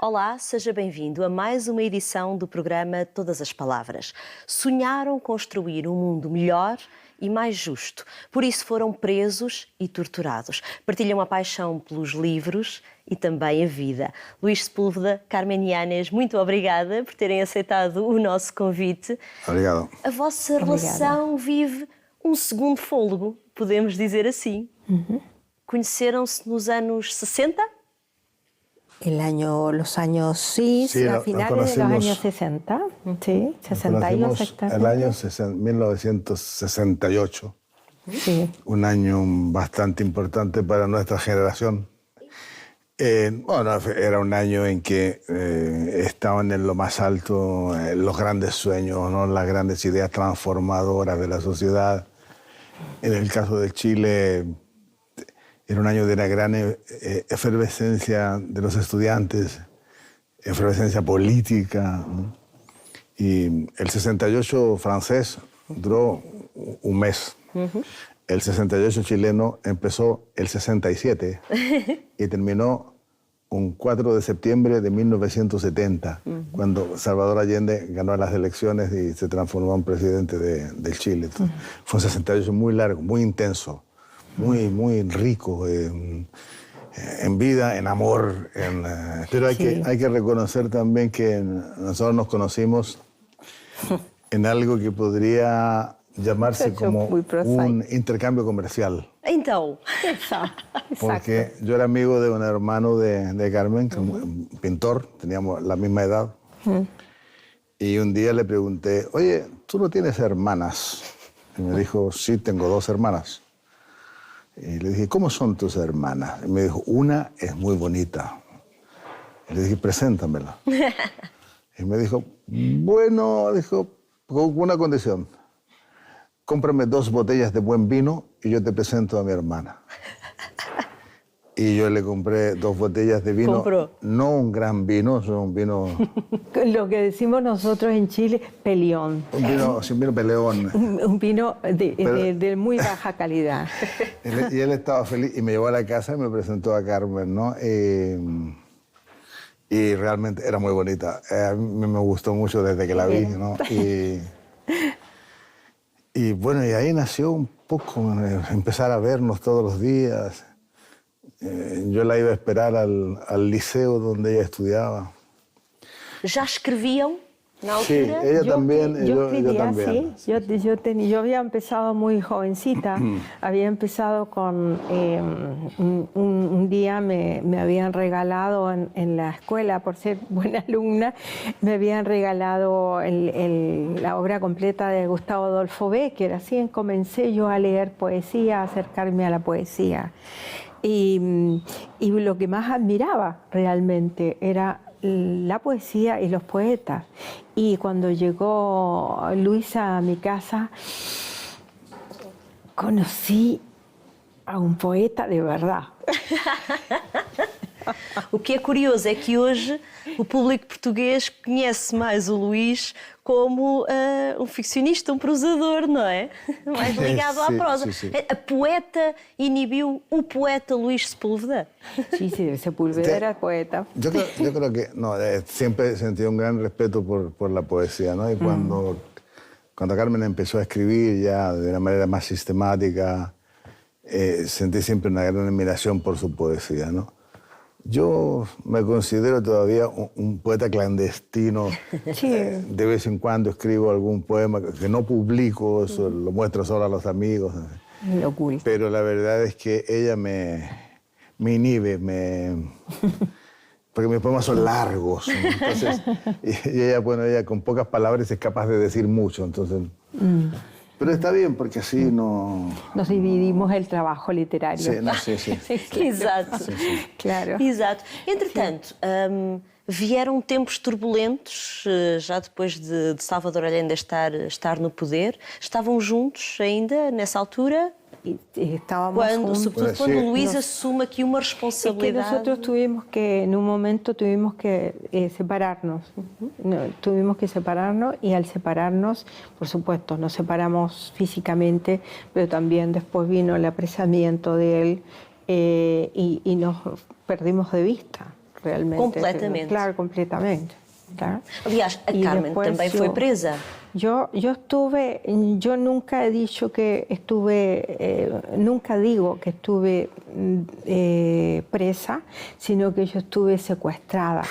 Olá, seja bem-vindo a mais uma edição do programa Todas as Palavras. Sonharam construir um mundo melhor e mais justo. Por isso foram presos e torturados. Partilham a paixão pelos livros e também a vida. Luís Sepúlveda, Carmen Yanes, muito obrigada por terem aceitado o nosso convite. Obrigado. A vossa relação vive um segundo fôlego, podemos dizer assim. Conheceram-se nos anos 60? Los años, sí, a finales de los años 60, sí, 62 exactamente. El año 1968, sí. Un año bastante importante para nuestra generación. Era un año en que estaban en lo más alto los grandes sueños, ¿no? Las grandes ideas transformadoras de la sociedad. En el caso de Chile, era un año de una gran efervescencia de los estudiantes, efervescencia política, ¿no? Y el 68 francés duró un mes. El 68 chileno empezó el 67 y terminó un 4 de septiembre de 1970, cuando Salvador Allende ganó las elecciones y se transformó en presidente del Chile. Entonces, fue un 68 muy largo, muy intenso. Muy rico en vida, en amor. Pero hay que reconocer también que nosotros nos conocimos en algo que podría llamarse como un intercambio comercial. Então. Porque yo era amigo de un hermano de Carmen, un pintor, teníamos la misma edad. Y un día le pregunté, oye, ¿tú no tienes hermanas? Y me dijo, sí, tengo 2 hermanas. Y le dije, ¿cómo son tus hermanas? Y me dijo, una es muy bonita. Y le dije, preséntamela. Y me dijo, bueno, dijo, con una condición. Cómprame 2 botellas de buen vino y yo te presento a mi hermana. Y yo le compré 2 botellas de vino. ¿Compró? No un gran vino, es un vino... Lo que decimos nosotros en Chile, peleón. Un vino peleón. Un vino de muy baja calidad. Y él estaba feliz y me llevó a la casa y me presentó a Carmen, ¿no? Y realmente era muy bonita. A mí me gustó mucho desde que la vi, ¿no? Y bueno, y ahí nació un poco empezar a vernos todos los días. Yo la iba a esperar al liceo donde ella estudiaba. ¿Ya escribían na altura? Sí, ella también, yo también. Sí. Yo había empezado muy jovencita, había empezado con... un día me habían regalado en la escuela, por ser buena alumna, me habían regalado la obra completa de Gustavo Adolfo Bécquer. Así comencé yo a leer poesía, a acercarme a la poesía. Y lo que más admiraba realmente era la poesía y los poetas. Y cuando llegó Luisa a mi casa, conocí a um poeta de verdade. O que é curioso é que hoje o público português conhece mais o Luís como um ficcionista, um prosador, não é? Mais ligado à prosa. Sí. A poeta inibiu o poeta Luís Sepúlveda? Sí, Sepúlveda era poeta. Yo creo que siempre he sentido un gran respeto por la poesía, ¿no? Y cuando Carmen empezó a escribir ya de una manera más sistemática, sentí siempre una gran admiración por su poesía, ¿no? Yo me considero todavía un poeta clandestino. Sí. De vez en cuando escribo algún poema que no publico, eso lo muestro solo a los amigos. Lo oculto. Pero la verdad es que ella me inhibe, porque mis poemas son largos. Entonces, y ella con pocas palabras es capaz de decir mucho. Entonces, pero está bien, porque así no... Nos dividimos el trabajo literario. Sí. Exato. Claro. Exato. Entretanto, vieram tempos turbulentos, já depois de Salvador Allende estar no poder. Estavam juntos ainda, nessa altura? Sobretudo quando Luís assume aqui uma responsabilidade. Es que nosotros en un momento tuvimos que separarnos. Tuvimos que separarnos y al separarnos, por supuesto, nos separamos físicamente, pero también después vino el apresamiento de él y nos perdimos de vista. realmente. Completamente. Claro, completamente. Claro. Aliás, a Y Carmen después também foi presa. Yo nunca he dicho que estuve, nunca digo que estuve presa, sino que yo estuve secuestrada.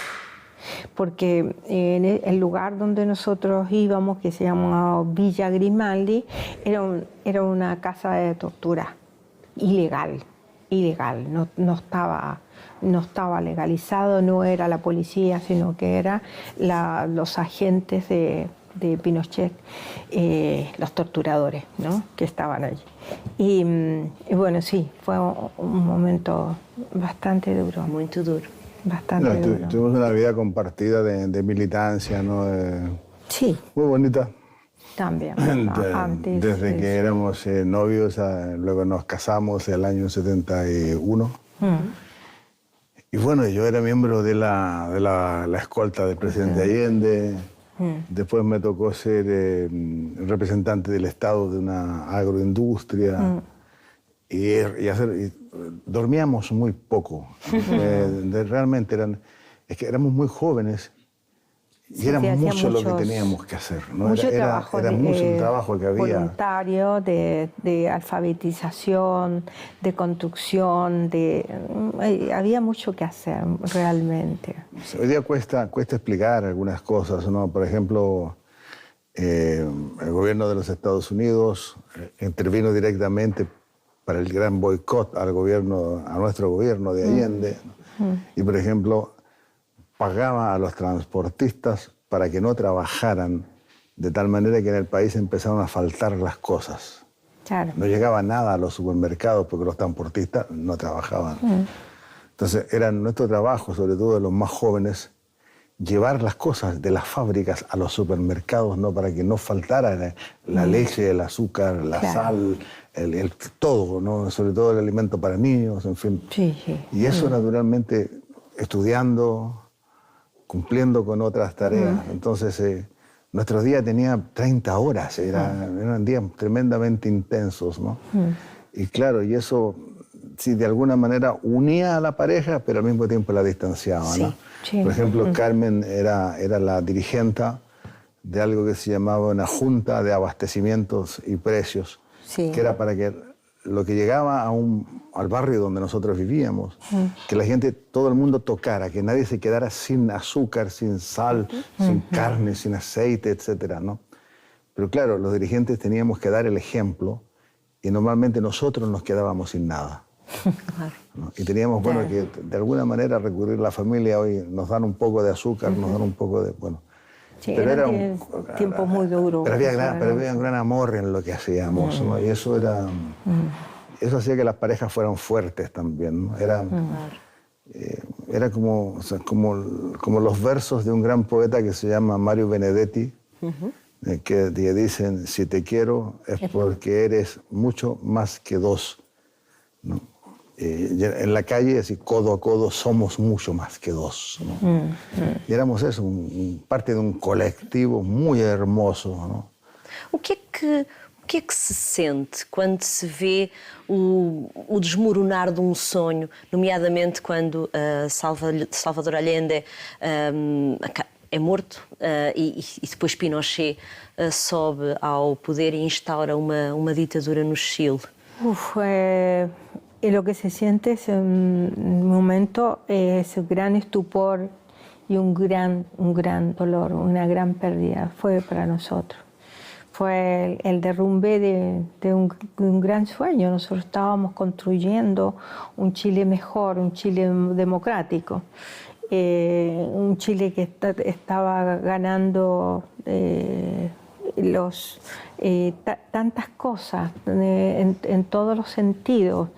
Porque en el lugar donde nosotros íbamos, que se llamaba Villa Grimaldi, era una casa de tortura ilegal, no estaba legalizado, no era la policía, sino que eran los agentes de Pinochet, los torturadores, ¿no?, que estaban allí. Y bueno, sí, fue un momento bastante duro. Muy duro. Bastante duro. Tuvimos una vida compartida de militancia, ¿no? Sí. Muy bonita. También. Desde que éramos novios, luego nos casamos el año 71. Y bueno, yo era miembro de la escolta del presidente Allende. Después me tocó ser representante del Estado de una agroindustria. Y dormíamos muy poco. Realmente es que éramos muy jóvenes. Y era mucho lo que teníamos que hacer, ¿no? Mucho trabajo, era mucho el trabajo que había. Voluntario, de alfabetización, de construcción, había mucho que hacer realmente. Hoy día cuesta explicar algunas cosas, ¿no? Por ejemplo, el gobierno de los Estados Unidos intervino directamente para el gran boicot a nuestro gobierno de Allende. Y, por ejemplo, pagaba a los transportistas para que no trabajaran, de tal manera que en el país empezaron a faltar las cosas. Claro. No llegaba nada a los supermercados porque los transportistas no trabajaban. Entonces era nuestro trabajo, sobre todo de los más jóvenes, llevar las cosas de las fábricas a los supermercados, ¿no?, para que no faltara la leche, el azúcar, la sal, todo, ¿no?, sobre todo el alimento para niños, en fin. Sí. Y eso naturalmente estudiando, cumpliendo con otras tareas. Entonces, nuestros días tenían 30 horas, eran días tremendamente intensos, ¿no? Y claro, y eso, sí, de alguna manera unía a la pareja, pero al mismo tiempo la distanciaba, ¿no? Sí. Por ejemplo, Carmen era la dirigenta de algo que se llamaba una junta de abastecimientos y precios, que era para que lo que llegaba al barrio donde nosotros vivíamos, que la gente, todo el mundo tocara, que nadie se quedara sin azúcar, sin sal, sin carne, sin aceite, etcétera, ¿no? Pero claro, los dirigentes teníamos que dar el ejemplo y normalmente nosotros nos quedábamos sin nada. ¿No? Y teníamos, bueno, que de alguna manera recurrir a la familia. Hoy nos dan un poco de azúcar, nos dan un poco de, bueno. Sí, pero era un tiempo muy duro. Pero había un gran amor en lo que hacíamos, ¿no? Y eso eso hacía que las parejas fueran fuertes también, ¿no? Era como, o sea, como los versos de un gran poeta que se llama Mario Benedetti, que dicen: si te quiero es porque eres mucho más que dos, ¿no? En la calle, así, codo a codo, somos mucho más que dos, ¿no? Y éramos eso, parte de un colectivo muy hermoso, ¿no? O que é que se sente quando se vê o desmoronar de sonho, nomeadamente quando Salvador Allende é morto e depois Pinochet sobe ao poder e instaura uma ditadura no Chile? Y lo que se siente es un momento, es un gran estupor y un gran dolor, una gran pérdida. Fue para nosotros. Fue el derrumbe de un gran sueño. Nosotros estábamos construyendo un Chile mejor, un Chile democrático, un Chile que estaba ganando tantas cosas en todos los sentidos.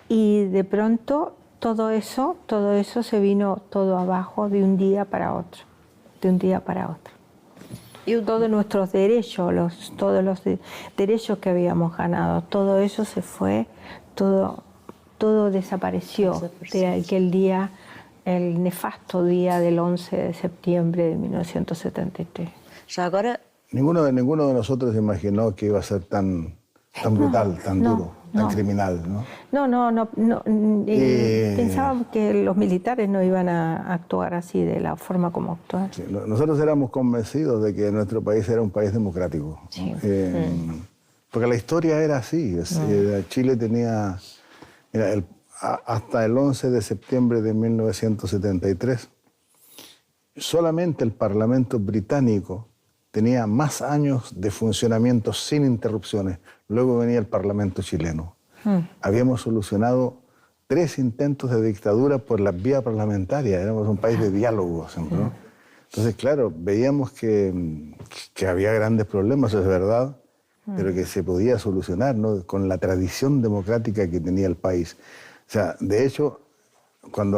Y de pronto todo eso se vino todo abajo de un día para otro, Y todos nuestros derechos, todos los derechos que habíamos ganado, todo eso se fue, todo desapareció de aquel día, el nefasto día del 11 de septiembre de 1973. Ya agora... Ninguno de nosotros imaginó que iba a ser tan brutal, tan duro. tan criminal, ¿no? No. Pensábamos que los militares no iban a actuar así, de la forma como actuaron. Sí, nosotros éramos convencidos de que nuestro país era un país democrático. Sí. Porque la historia era así. Chile tenía, hasta el 11 de septiembre de 1973, solamente el Parlamento británico tenía más años de funcionamiento sin interrupciones. Luego venía el Parlamento chileno. Habíamos solucionado 3 intentos de dictadura por la vía parlamentaria. Éramos un país de diálogo siempre, ¿no? Entonces, claro, veíamos que había grandes problemas, eso es verdad, pero que se podía solucionar, ¿no? Con la tradición democrática que tenía el país. O sea, de hecho, cuando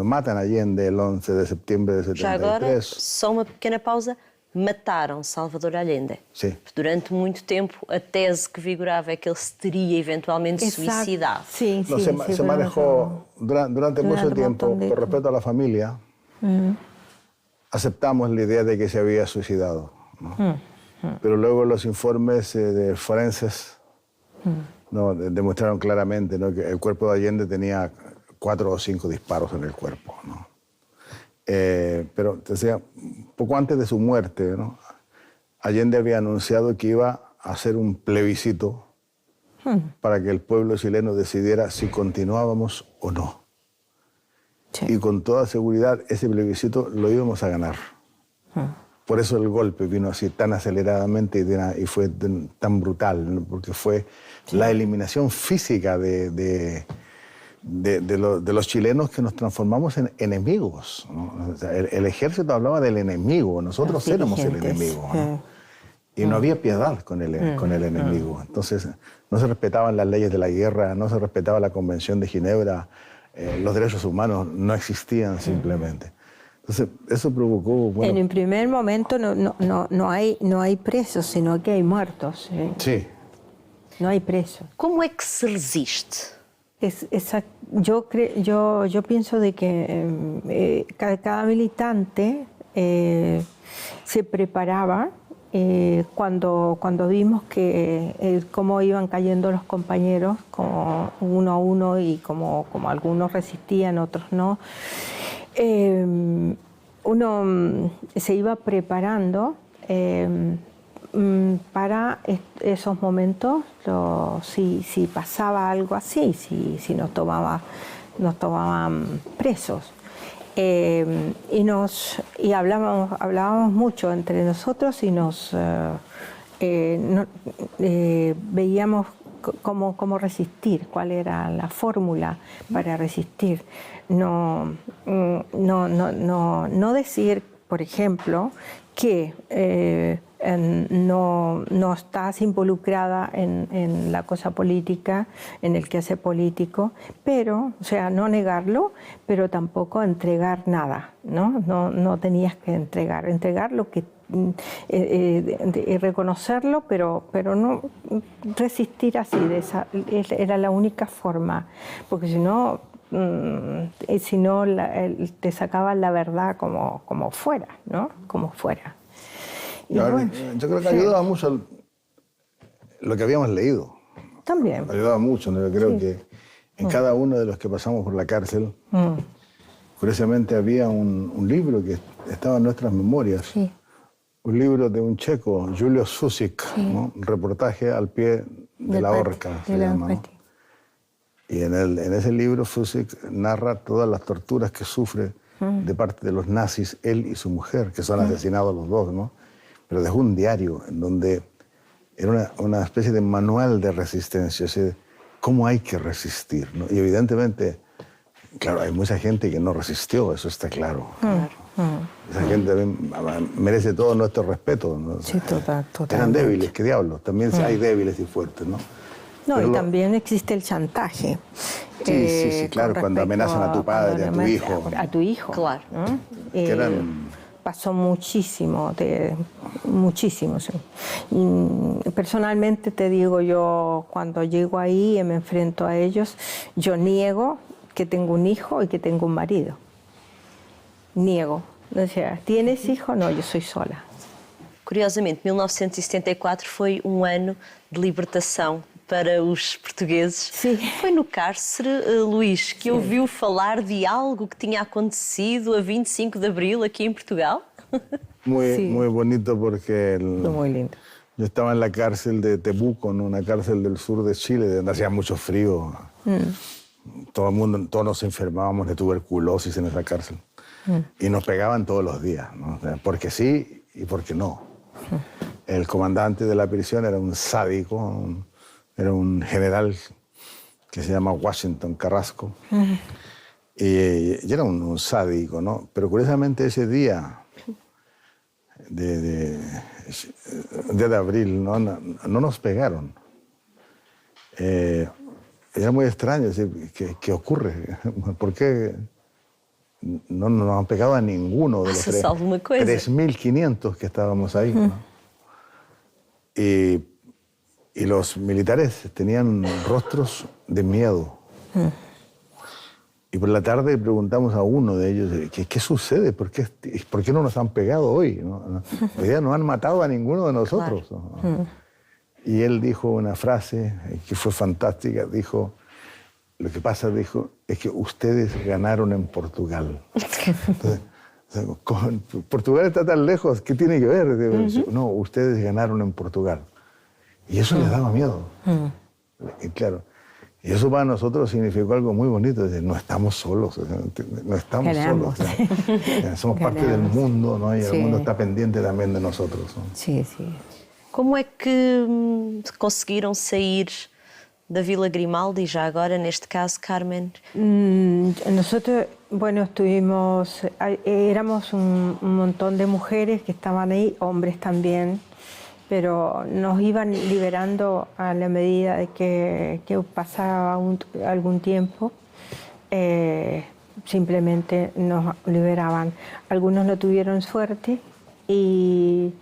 matan a Allende el 11 de septiembre de 73... Já agora, só uma pequena pausa. Mataram Salvador Allende. Sim. Durante muito tempo, a tese que vigorava é que ele se teria eventualmente suicidado. Sí, No, se manejó durante mucho tiempo, por respeto a la familia, aceptamos la idea de que se había suicidado, ¿no? Pero luego los informes de forenses ¿no? demostraron claramente, ¿no? que el cuerpo de Allende tenía 4 o 5 disparos en el cuerpo, ¿no? Pero decía, poco antes de su muerte, ¿no? Allende había anunciado que iba a hacer un plebiscito para que el pueblo chileno decidiera si continuábamos o no. Sí. Y con toda seguridad ese plebiscito lo íbamos a ganar. Por eso el golpe vino así tan aceleradamente y fue tan brutal, ¿no? Porque fue la eliminación física de los chilenos, que nos transformamos en enemigos, ¿no? O sea, el ejército hablaba del enemigo, nosotros éramos el enemigo, ¿no? Y no había piedad con el enemigo. Entonces no se respetaban las leyes de la guerra, no se respetaba la Convención de Ginebra, los derechos humanos no existían simplemente. Entonces eso provocó... Bueno, en un primer momento no hay presos, sino que hay muertos. Sí. No hay presos. Como é que se resiste? Yo pienso de que cada militante se preparaba cuando vimos que cómo iban cayendo los compañeros, como uno a uno, y como algunos resistían, otros no. Uno se iba preparando para esos momentos, si pasaba algo así, si nos tomaban presos. Y hablábamos mucho entre nosotros y veíamos cómo resistir, cuál era la fórmula para resistir. No decir, por ejemplo, que no estás involucrada en la cosa política, en el quehacer político, pero, o sea, no negarlo, pero tampoco entregar nada, ¿no? No tenías que entregar lo que reconocerlo, pero no resistir así, era la única forma, porque si no te sacaban la verdad como fuera, ¿no? Como fuera. Bueno, yo creo que ayudaba mucho lo que habíamos leído. También. Ayudaba mucho, ¿no? Yo creo que en cada uno de los que pasamos por la cárcel, curiosamente había un libro que estaba en nuestras memorias. Sí. Un libro de un checo, Julio Susik, ¿no? Un reportaje al pie de la horca, se llama, ¿no? Y en ese libro Susik narra todas las torturas que sufre de parte de los nazis, él y su mujer, que son asesinados los dos, ¿no? Pero dejó un diario en donde era una especie de manual de resistencia, o sea, cómo hay que resistir, ¿no? Y evidentemente, claro, hay mucha gente que no resistió, eso está claro. Esa gente merece todo nuestro respeto, ¿no? O sea, sí, totalmente. Eran débiles, qué diablos. También hay débiles y fuertes, ¿no? No, pero también existe el chantaje. Sí, claro, cuando amenazan a tu padre, a tu hijo. A tu hijo. Claro. ¿No? Pasó muchísimo. Sí. Personalmente te digo, yo cuando llego ahí y me enfrento a ellos, yo niego que tengo un hijo y que tengo un marido. Niego. O sea, ¿tienes hijo? No, yo soy sola. Curiosamente, 1974 foi um ano de libertação para os portugueses. Sim. Foi no cárcere, Luís, que ouviu falar de algo que tinha acontecido a 25 de abril aqui em Portugal? Muy bonito porque Muy lindo. yo estaba en la cárcel de Temuco, ¿no? Una cárcel del sur de Chile, donde hacía mucho frío. Todo el mundo, todos nos enfermábamos de tuberculosis en esa cárcel. Y nos pegaban todos los días, ¿no? O sea, porque sí y porque no. El comandante de la prisión era un sádico, era un general que se llama Washington Carrasco. Y era un sádico, ¿no? Pero curiosamente ese día de abril no nos pegaron. Era muy extraño, decir, ¿qué ocurre? ¿Por qué no nos han pegado a ninguno de los 3.500 que estábamos ahí? ¿No? Y los militares tenían rostros de miedo. Y por la tarde preguntamos a uno de ellos, ¿qué sucede? ¿Por qué no nos han pegado hoy? Hoy día no han matado a ninguno de nosotros. Claro. Y él dijo una frase que fue fantástica. Dijo, lo que pasa, dijo, es que ustedes ganaron en Portugal. Entonces, Portugal está tan lejos, ¿qué tiene que ver? No, ustedes ganaron en Portugal. Y eso les daba miedo. Y claro, y eso para nosotros significó algo muy bonito. Es decir, no estamos solos, no estamos solos. Somos parte del mundo, ¿no? Y el mundo está pendiente también de nosotros, ¿no? Sí, sí. Como é que conseguiram sair da Vila Grimaldi, já agora, neste caso, Carmen? Nosotros, bueno, éramos un montón de mujeres que estaban ahí, hombres también, pero nos iban liberando a la medida de que pasaba algún tiempo. Simplemente nos liberaban. Algunos no tuvieron suerte y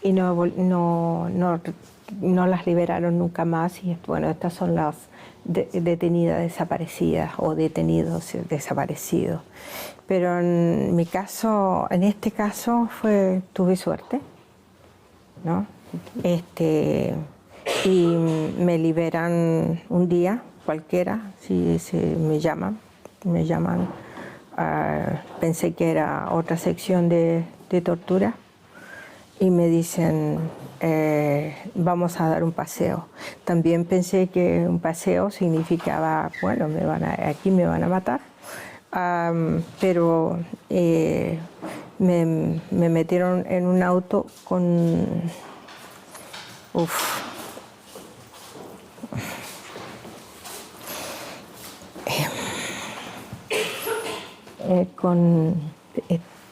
no las liberaron nunca más. Y bueno, estas son las detenidas desaparecidas o detenidos desaparecidos. Pero en mi caso, en este caso, tuve suerte, ¿no? Y me liberan un día cualquiera, si me llaman. Pensé que era otra sección de tortura y me dicen, vamos a dar un paseo. También pensé que un paseo significaba, bueno, aquí me van a matar, pero me metieron en un auto con...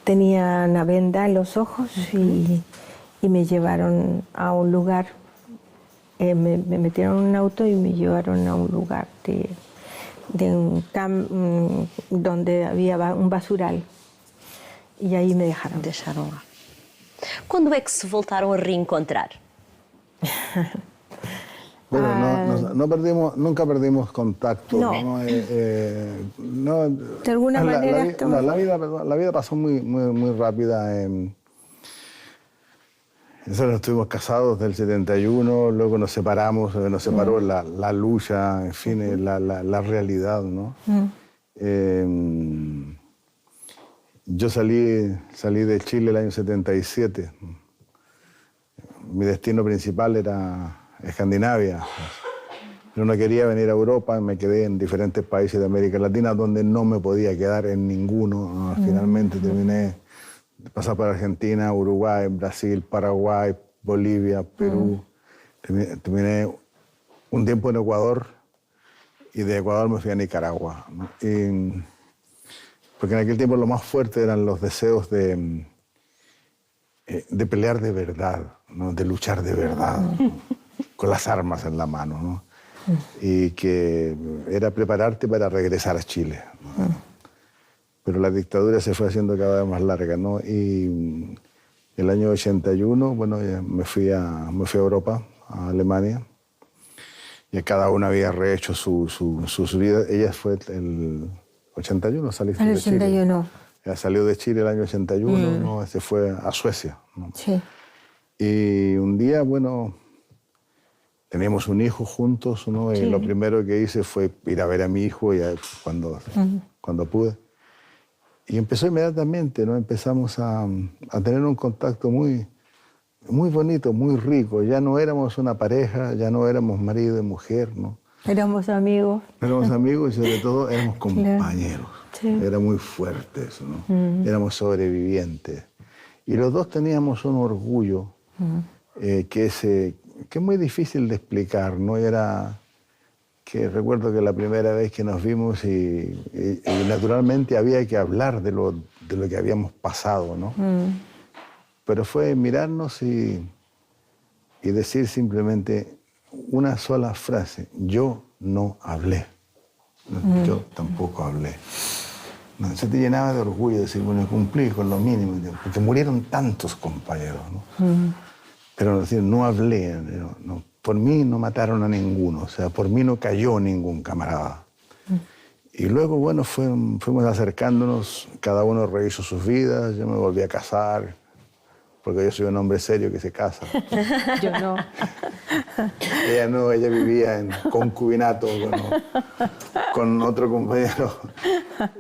tenía una venda en los ojos y me llevaron a un lugar, me metieron en un auto y me llevaron a un lugar donde había un basural y ahí me dejaron. Quando é que se voltaram a reencontrar? Bueno, nunca perdimos contacto. No. De alguna manera la vida pasó muy rápida. Nosotros estuvimos casados del 71, luego nos separamos, nos separó la lucha, en fin, la realidad, ¿no? Yo salí de Chile el año 77. Mi destino principal era Escandinavia. Yo no quería venir a Europa, me quedé en diferentes países de América Latina donde no me podía quedar en ninguno. Finalmente terminé de pasar por Argentina, Uruguay, Brasil, Paraguay, Bolivia, Perú. Terminé un tiempo en Ecuador y de Ecuador me fui a Nicaragua, ¿no? Porque en aquel tiempo lo más fuerte eran los deseos de pelear de verdad, ¿no? De luchar de verdad, ¿no? Con las armas en la mano, ¿no? Y que era prepararte para regresar a Chile, ¿no? Pero la dictadura se fue haciendo cada vez más larga, ¿no? Y el año 81, bueno, me fui a Europa, a Alemania, y cada una había rehecho su vida. Ella fue el 81, saliste de Chile. El 81. Ella salió de Chile el año 81, ¿no? Se fue a Suecia, ¿no? Sí. Y un día, bueno, teníamos un hijo juntos, ¿no? Y Sí. lo primero que hice fue ir a ver a mi hijo ya cuando pude. Y empezó inmediatamente, ¿no? Empezamos a tener un contacto muy, muy bonito, muy rico. Ya no éramos una pareja, ya no éramos marido y mujer, ¿no? Éramos amigos. Éramos amigos y sobre todo éramos compañeros. Sí. Era muy fuerte eso, ¿no? Éramos sobrevivientes. Y los dos teníamos un orgullo que es muy difícil de explicar, ¿no? Era que recuerdo que la primera vez que nos vimos y naturalmente había que hablar de lo que habíamos pasado, ¿no? Pero fue mirarnos y decir simplemente una sola frase: yo no hablé. Yo tampoco hablé. No, se te llenaba de orgullo decir, bueno, cumplí con lo mínimo, porque murieron tantos compañeros, ¿no? Pero decir, no hablé, no, por mí no mataron a ninguno, o sea, por mí no cayó ningún camarada. Y luego, bueno, fuimos acercándonos, cada uno rehizo sus vidas, yo me volví a casar, porque yo soy un hombre serio que se casa. Yo no. Ella no, ella vivía en concubinato con otro compañero.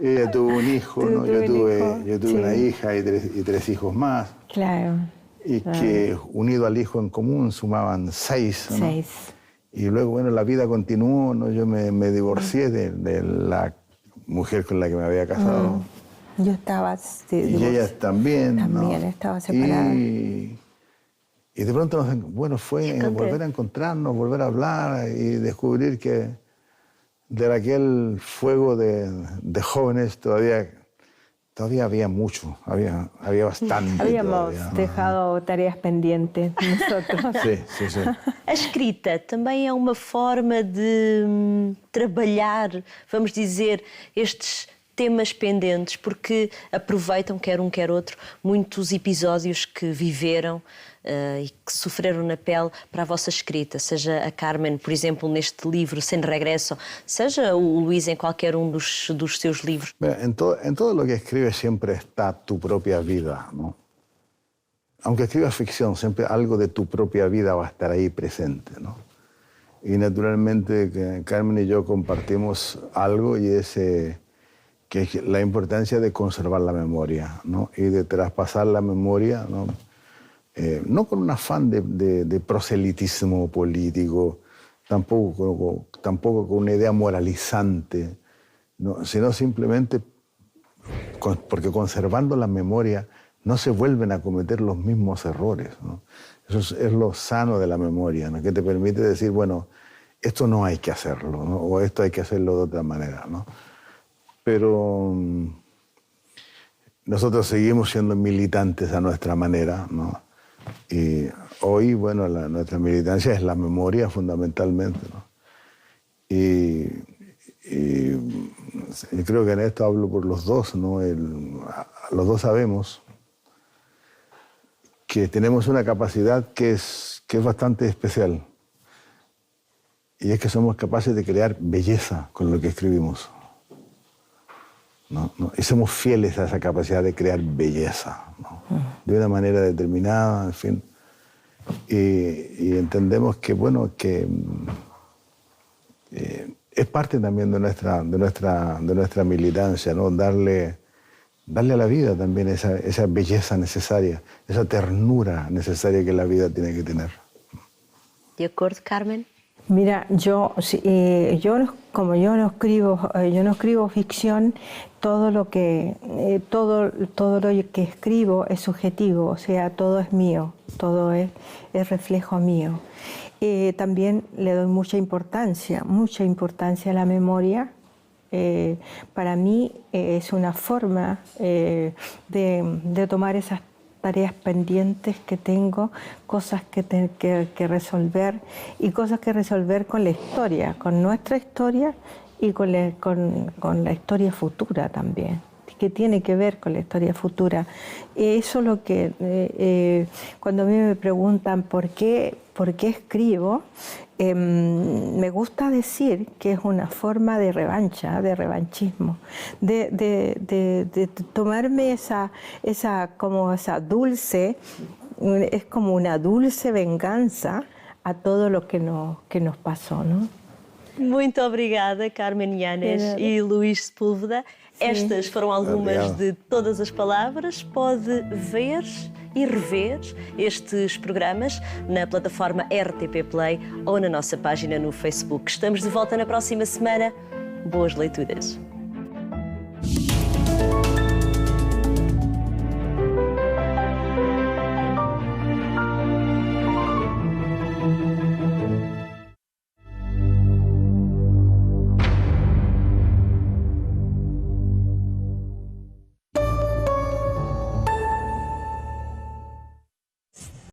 Ella tuvo un hijo, ¿no? Yo tuve Sí. una hija y tres hijos más. Claro. Y que unido al hijo en común sumaban 6, ¿no? 6. Y luego, bueno, la vida continuó, ¿no? Yo me divorcié de la mujer con la que me había casado. Yo estaba... Y ella también, ¿no? También estaba separada. Y de pronto, bueno, fue volver a encontrarnos, volver a hablar y descubrir que de aquel fuego de jóvenes todavía había mucho, había bastante. Habíamos todavía, ¿no? dejado tareas pendientes nosotros. Sí. A escrita também é uma forma de trabalhar, vamos dizer, estes temas pendentes, porque aproveitam, quer um quer outro, muitos episódios que viveram e que sofreram na pele para a vossa escrita, seja a Carmen, por exemplo, neste livro, Sem Regresso, seja o Luís em qualquer um dos seus livros. En todo lo que escribes siempre está tu propia vida, ¿no? Aunque escribas ficción, siempre algo de tu propia vida va a estar ahí presente, ¿no? Y naturalmente Carmen y yo compartimos algo, y es que es la importancia de conservar la memoria, ¿no? Y de traspasar la memoria, ¿no? No con un afán de proselitismo político, tampoco con una idea moralizante, ¿no? Sino simplemente porque conservando la memoria no se vuelven a cometer los mismos errores, ¿no? Eso es lo sano de la memoria, ¿no? Que te permite decir, bueno, esto no hay que hacerlo, ¿no? O esto hay que hacerlo de otra manera, ¿no? Pero nosotros seguimos siendo militantes a nuestra manera, ¿no? Y hoy, bueno, nuestra militancia es la memoria fundamentalmente, ¿no? Y yo creo que en esto hablo por los dos, ¿no? Los dos sabemos que tenemos una capacidad que es bastante especial, y es que somos capaces de crear belleza con lo que escribimos. ¿No? Y somos fieles a esa capacidad de crear belleza, ¿no? De una manera determinada, en fin. Y entendemos que, bueno, que es parte también de nuestra militancia, ¿no? Darle a la vida también esa belleza necesaria, esa ternura necesaria que la vida tiene que tener. De acordo, Carmen? Mira, como yo no escribo ficción, todo lo que escribo es subjetivo, o sea, todo es mío, todo es reflejo mío. También le doy mucha importancia a la memoria. Para mí es una forma de tomar esas tareas pendientes que tengo, cosas que resolver, y cosas que resolver con la historia, con nuestra historia y con la historia futura también, que tiene que ver con la historia futura. Eso es lo que, cuando a mí me preguntan por qué escribo, me gusta decir que es una forma de revancha, de revanchismo, de tomarme esa dulce, es como una dulce venganza a todo lo que nos pasó, ¿no? Muito obrigada, Carmen Yanes e Luís Sepúlveda. Estas foram algumas de todas as palavras. Pode ver e rever estes programas na plataforma RTP Play ou na nossa página no Facebook. Estamos de volta na próxima semana. Boas leituras.